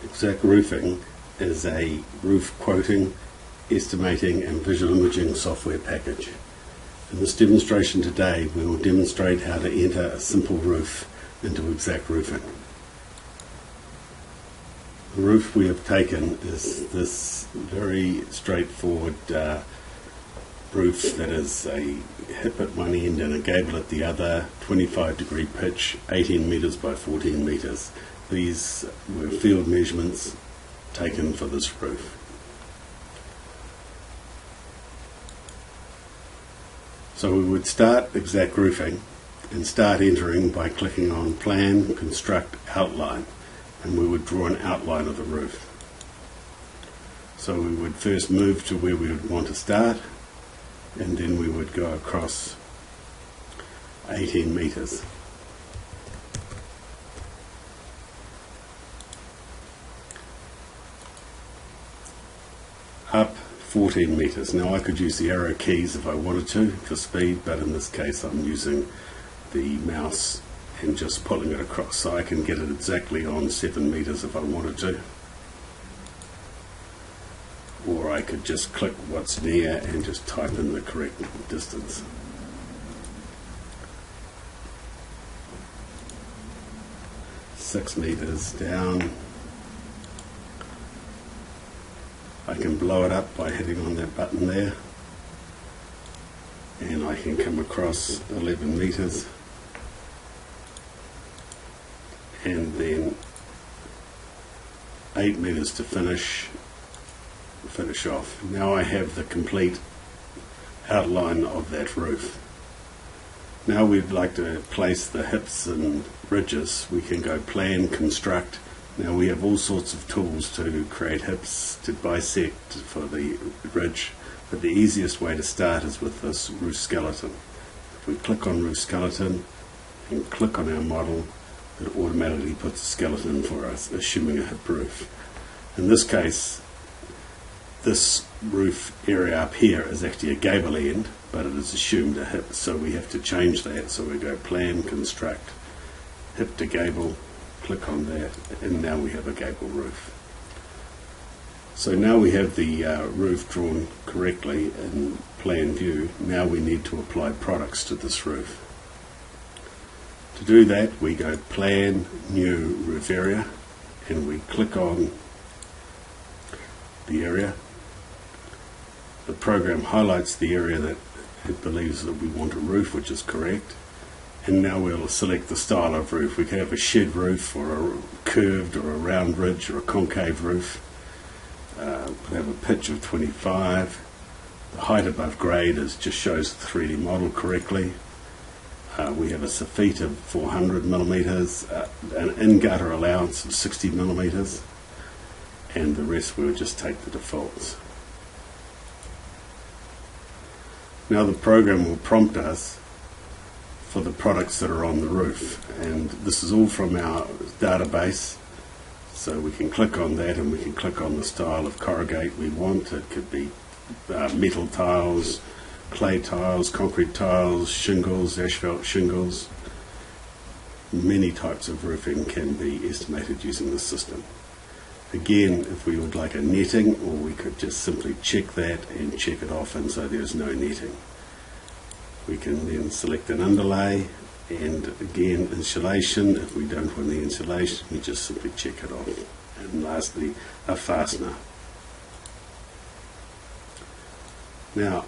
Exact Roofing is a roof quoting, estimating and visual imaging software package. In this demonstration today we will demonstrate how to enter a simple roof into Exact Roofing. The roof we have taken is this very straightforward roof that is a hip at one end and a gable at the other, 25-degree pitch, 18 metres by 14 metres. These were field measurements taken for this roof. So we would start Exact Roofing and start entering by clicking on Plan, Construct, Outline, and we would draw an outline of the roof. So we would first move to where we would want to start, and then we would go across 18 metres. Up 14 metres. Now I could use the arrow keys if I wanted to for speed, but in this case I'm using the mouse and just pulling it across, so I can get it exactly on 7 metres if I wanted to. Or I could just click what's near and just type in the correct distance. Six metres down. I can blow it up by hitting on that button there, and I can come across 11 metres, and then 8 metres to finish off. Now I have the complete outline of that roof. Now we'd like to place the hips and ridges. We can go Plan, Construct. Now we have all sorts of tools to create hips, to bisect for the ridge, but the easiest way to start is with this roof skeleton. If we click on roof skeleton and click on our model, it automatically puts a skeleton for us, assuming a hip roof. In this case, this roof area up here is actually a gable end, but it is assumed a hip, so we have to change that. So we go Plan, Construct, Hip to Gable, click on that, and now we have a gable roof. So now we have the roof drawn correctly in plan view. Now we need to apply products to this roof. To do that we go Plan, New Roof Area, and we click on the area. The program highlights the area that it believes that we want a roof, which is correct. And now we'll select the style of roof. We can have a shed roof, or a curved or a round ridge, or a concave roof. We'll have a pitch of 25. The height above grade just shows the 3D model correctly. We have a soffit of 400 millimeters, an in-gutter allowance of 60 millimeters, and the rest we'll just take the defaults. Now the program will prompt us for the products that are on the roof, and this is all from our database, so we can click on that and we can click on the style of corrugate we want. It could be metal tiles, clay tiles, concrete tiles, shingles, asphalt shingles. Many types of roofing can be estimated using this system. Again, if we would like a netting, or we could just simply check that and check it off, and so there's no netting. We can then select an underlay, and again insulation. If we don't want the insulation, we just simply check it off. And lastly, a fastener. Now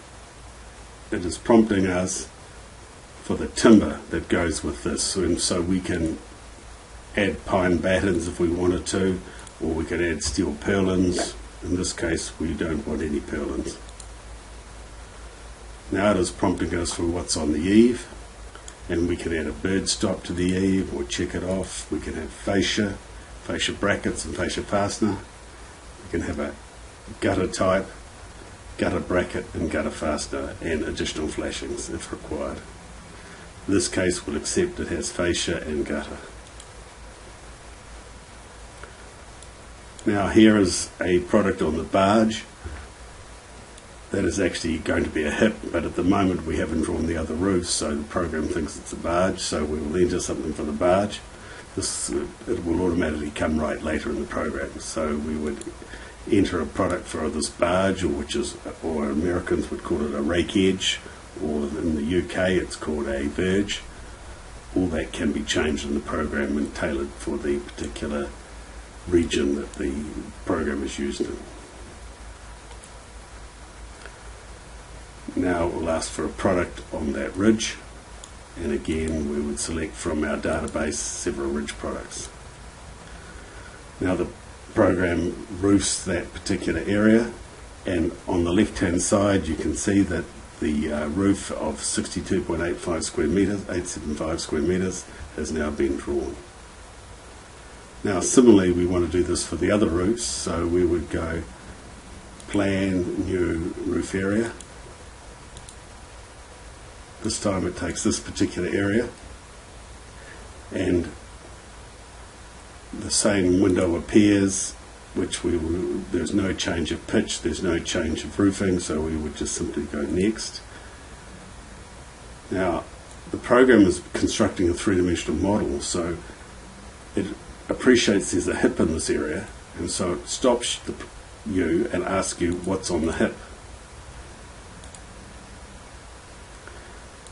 it is prompting us for the timber that goes with this, and so we can add pine battens if we wanted to, or we could add steel purlins. In this case we don't want any purlins. Now it is prompting us for what's on the eave, and we can add a bird stop to the eave or check it off. We can have fascia brackets and fascia fastener. We can have a gutter type, gutter bracket and gutter fastener, and additional flashings if required. In this case we'll accept it has fascia and gutter. Now here is a product on the barge. That is actually going to be a hip, but at the moment we haven't drawn the other roofs, so the program thinks it's a barge, so we will enter something for the barge. this it will automatically come right later in the program. So we would enter a product for this barge, or Americans would call it a rake edge, or in the UK it's called a verge. All that can be changed in the program and tailored for the particular region that the program is used in. Now it will ask for a product on that ridge, and again we would select from our database several ridge products. Now the program roofs that particular area, and on the left hand side you can see that the roof of 62.85 square meters, 875 square meters, has now been drawn. Now similarly we want to do this for the other roofs, so we would go Plan, New Roof Area. This time it takes this particular area, and the same window appears, which there's no change of pitch, there's no change of roofing, so we would just simply go next. Now the program is constructing a three-dimensional model, so it appreciates there's a hip in this area, and so it stops you and asks you what's on the hip.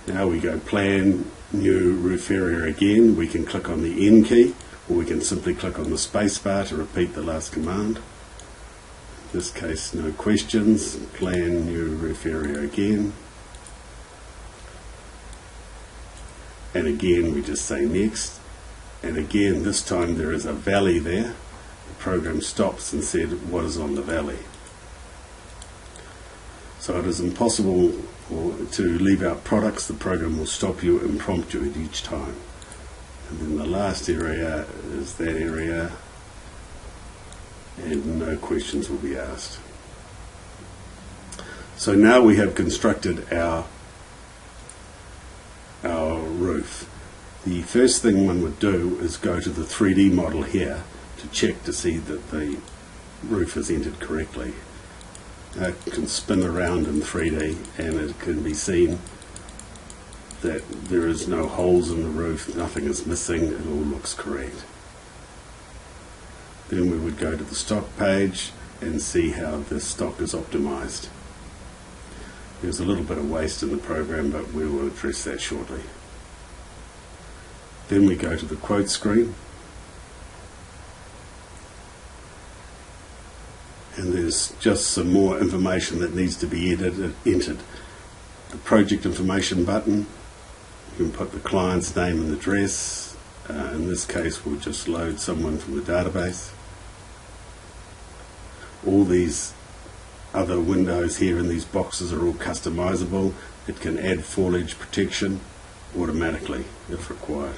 Now we go Plan, New Roof Area again. We can click on the N key, or we can simply click on the space bar to repeat the last command. In this case, no questions. Plan, New Roof Area again. And again we just say next. And again, this time there is a valley there. The program stops and said, what is on the valley? So it is impossible to leave out products. The program will stop you and prompt you at each time. And then the last area is that area, and no questions will be asked. So now we have constructed our roof. The first thing one would do is go to the 3D model here to check to see that the roof is entered correctly. It can spin around in 3D, and it can be seen that there is no holes in the roof, nothing is missing, it all looks correct. Then we would go to the stock page and see how the stock is optimized. There's a little bit of waste in the program, but we will address that shortly. Then we go to the quote screen, and there's just some more information that needs to be entered. The project information button, you can put the client's name and address. In this case we'll just load someone from the database. All these other windows here in these boxes are all customizable. It can add foliage protection automatically if required.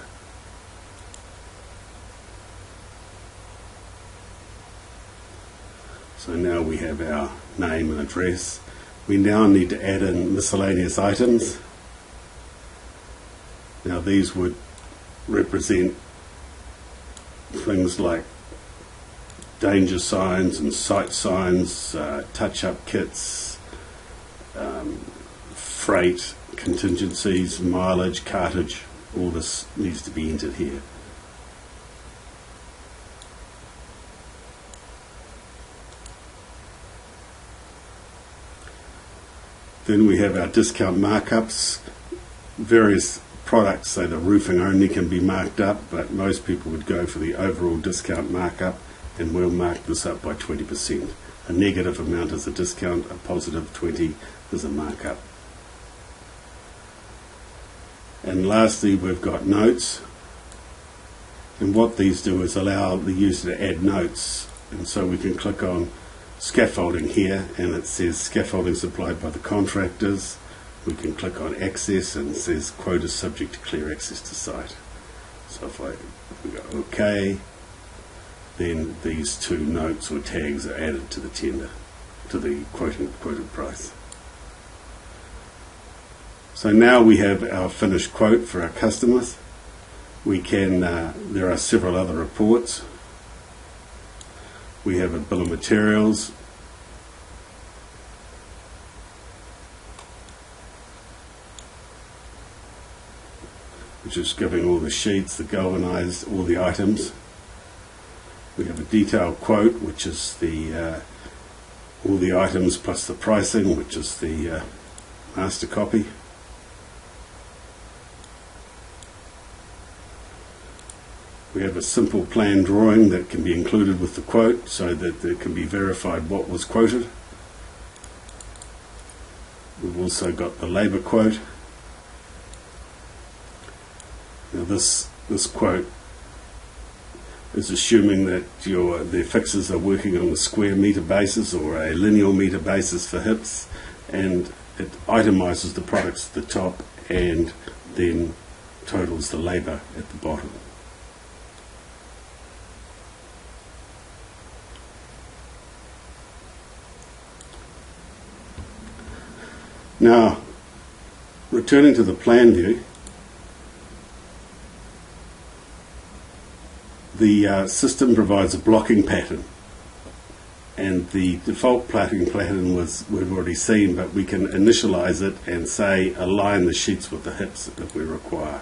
So now we have our name and address. We now need to add in miscellaneous items. Now these would represent things like danger signs and sight signs, touch-up kits, freight, contingencies, mileage, cartage. All this needs to be entered here. Then we have our discount markups. Various products, say the roofing only, can be marked up, but most people would go for the overall discount markup, and we'll mark this up by 20%. A negative amount is a discount, a positive 20 is a markup. And lastly, we've got notes. And what these do is allow the user to add notes. And so we can click on scaffolding here, and it says scaffolding supplied by the contractors. We can click on access, and it says quote is subject to clear access to site. So if we go OK, then these two notes or tags are added to the tender, to the quoted price. So now we have our finished quote for our customers. We can, there are several other reports. We have a bill of materials. which is giving all the sheets, the galvanized, all the items. We have a detailed quote, which is the all the items plus the pricing, which is the master copy. We have a simple plan drawing that can be included with the quote so that it can be verified what was quoted. We've also got the labour quote. Now this quote is assuming that the fixers are working on a square metre basis or a linear metre basis for hips, and it itemises the products at the top and then totals the labour at the bottom. Now, returning to the plan view, the system provides a blocking pattern, and the default blocking pattern we've already seen, but we can initialize it and say align the sheets with the hips if we require.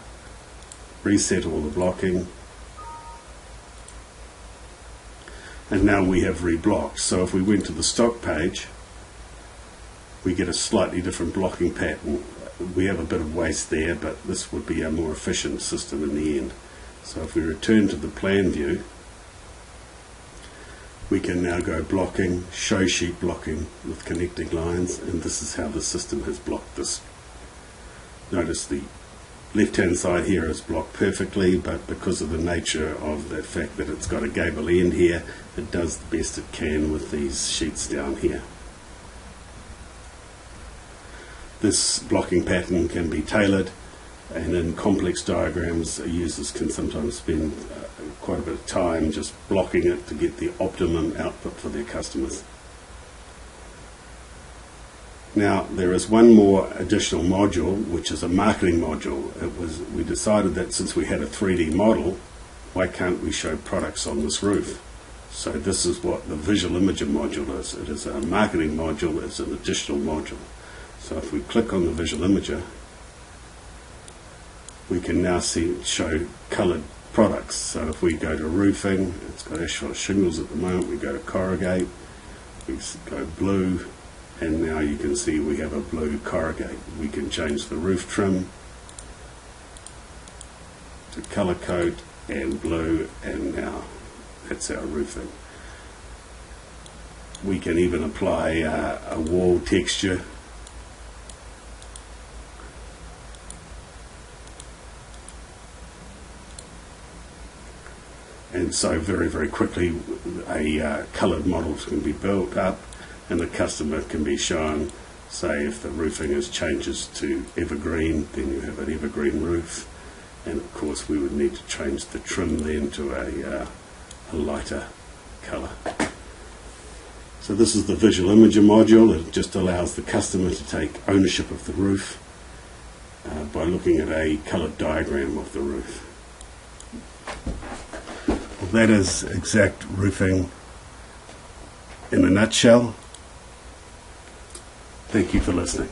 Reset all the blocking, and now we have reblocked. So if we went to the stock page, we get a slightly different blocking pattern. We have a bit of waste there, but this would be a more efficient system in the end. So if we return to the plan view, we can now go blocking, show sheet blocking with connecting lines, and this is how the system has blocked this. Notice the left hand side here is blocked perfectly, but because of the nature of the fact that it's got a gable end here, it does the best it can with these sheets down here. This blocking pattern can be tailored, and in complex diagrams users can sometimes spend quite a bit of time just blocking it to get the optimum output for their customers. Now there is one more additional module, which is a marketing module. We decided that since we had a 3D model, why can't we show products on this roof? So this is what the visual imager module is. It is a marketing module, it's an additional module. So if we click on the visual imager, we can now show coloured products. So if we go to roofing, it's got asphalt shingles at the moment, we go to corrugate, we go blue, and now you can see we have a blue corrugate. We can change the roof trim to colour code and blue, and now that's our roofing. We can even apply a wall texture. And so very, very quickly a coloured model can be built up, and the customer can be shown, say if the roofing changes to evergreen, then you have an evergreen roof, and of course we would need to change the trim then to a lighter colour. So this is the visual imager module. It just allows the customer to take ownership of the roof by looking at a coloured diagram of the roof. Well, that is exact roofing in a nutshell. Thank you for listening.